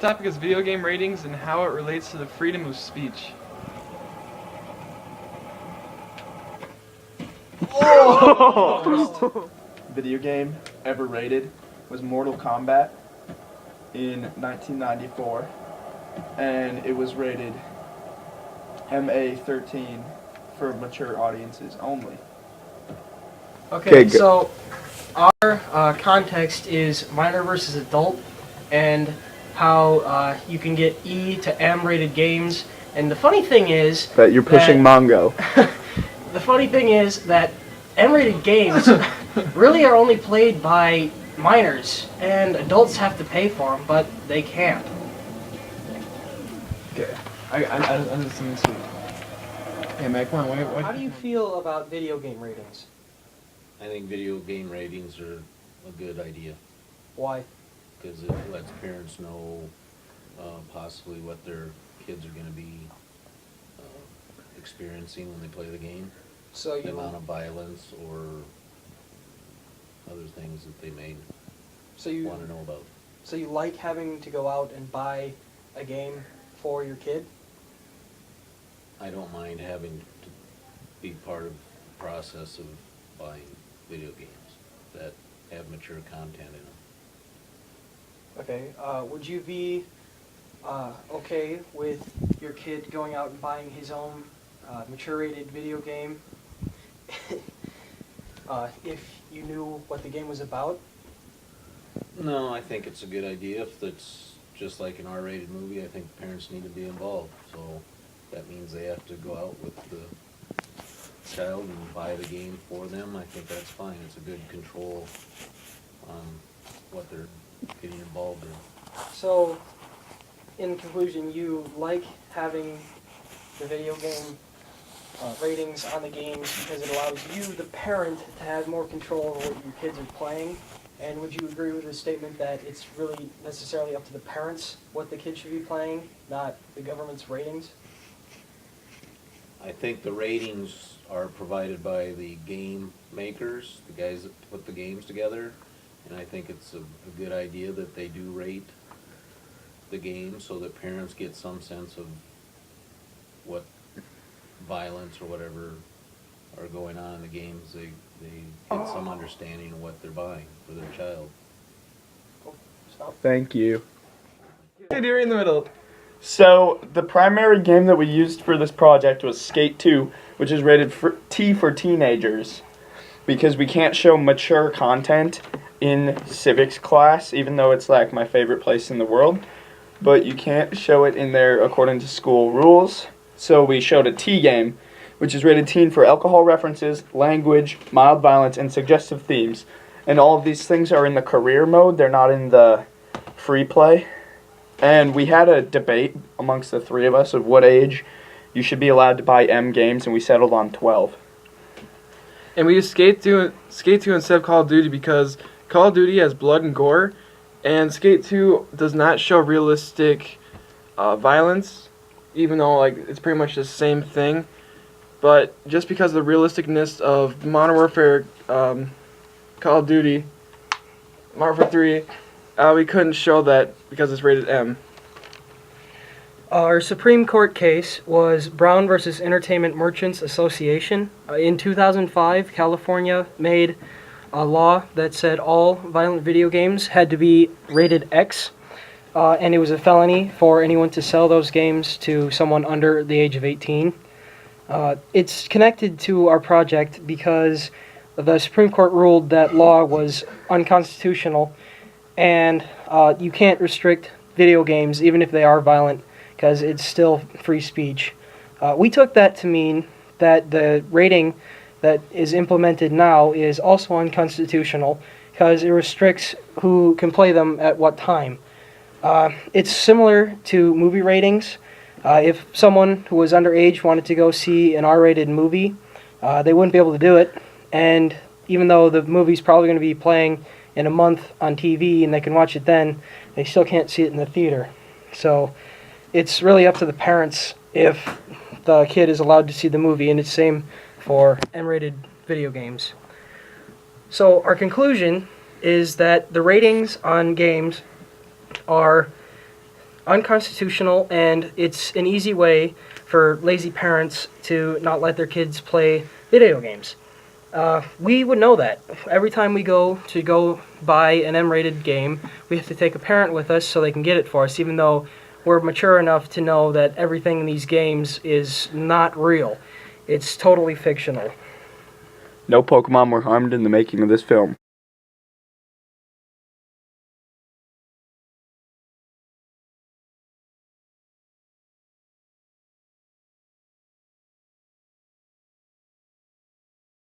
The topic is video game ratings and how it relates to the freedom of speech. Oh! Video game ever rated was Mortal Kombat in 1994, and it was rated MA-13 for mature audiences only. Okay, so our context is minor versus adult, and how you can get E to M rated games. And the funny thing is That you're pushing Mongo. the funny thing is that M rated games really are only played by minors, and adults have to pay for them, but they can't. Okay, I understand this week. Hey, Mac, come on, why? How do you feel about video game ratings? I think video game ratings are a good idea Why? because it lets parents know possibly what their kids are going to be experiencing when they play the game. So The amount of violence or other things that they may want to know about. So you like having to go out and buy a game for your kid? I don't mind having to be part of the process of buying video games that have mature content in them. Okay, would you be okay with your kid going out and buying his own mature-rated video game if you knew what the game was about? No, I think it's a good idea. If it's just like an R-rated movie, I think parents need to be involved. So that means they have to go out with the child and buy the game for them. I think that's fine. It's a good control on what they're getting involved in. So, in conclusion, you like having the video game ratings on the games because it allows you, the parent, to have more control over what your kids are playing. And would you agree with the statement that it's really necessarily up to the parents what the kids should be playing, not the government's ratings? I think the ratings are provided by the game makers, the guys that put the games together, and I think it's a good idea that they do rate the game so that parents get some sense of what violence or whatever are going on in the games. They get some understanding of what they're buying for their child. Thank you. Hey, you're in the middle. So, the primary game that we used for this project was Skate 2, which is rated T for teenagers, because we can't show mature content in civics class, even though it's like my favorite place in the world. But you can't show it in there according to school rules. So we showed a T game, which is rated teen for alcohol references, language, mild violence, and suggestive themes. And all of these things are in the career mode. They're not in the free play. And we had a debate amongst the three of us of what age you should be allowed to buy M games, and we settled on 12. And we used Skate 2 instead of Call of Duty because Call of Duty has blood and gore, and Skate 2 does not show realistic violence, even though like it's pretty much the same thing. But just because of the realisticness of Modern Warfare, Call of Duty, Modern Warfare 3, we couldn't show that because it's rated M. Our Supreme Court case was Brown versus Entertainment Merchants Association. In 2005, California made a law that said all violent video games had to be rated X, and it was a felony for anyone to sell those games to someone under the age of 18. It's connected to our project because the Supreme Court ruled that law was unconstitutional, and you can't restrict video games even if they are violent, because it's still free speech. We took that to mean that the rating that is implemented now is also unconstitutional because it restricts who can play them at what time. It's similar to movie ratings. If someone who was underage wanted to go see an R-rated movie, they wouldn't be able to do it. And even though the movie's probably going to be playing in a month on TV and they can watch it then, they still can't see it in the theater. So it's really up to the parents if the kid is allowed to see the movie, and it's the same for M-rated video games. So our conclusion is that the ratings on games are unconstitutional, and it's an easy way for lazy parents to not let their kids play video games. We would know that. Every time we go buy an M-rated game, we have to take a parent with us so they can get it for us, even though we're mature enough to know that everything in these games is not real. It's totally fictional. No Pokemon were harmed in the making of this film.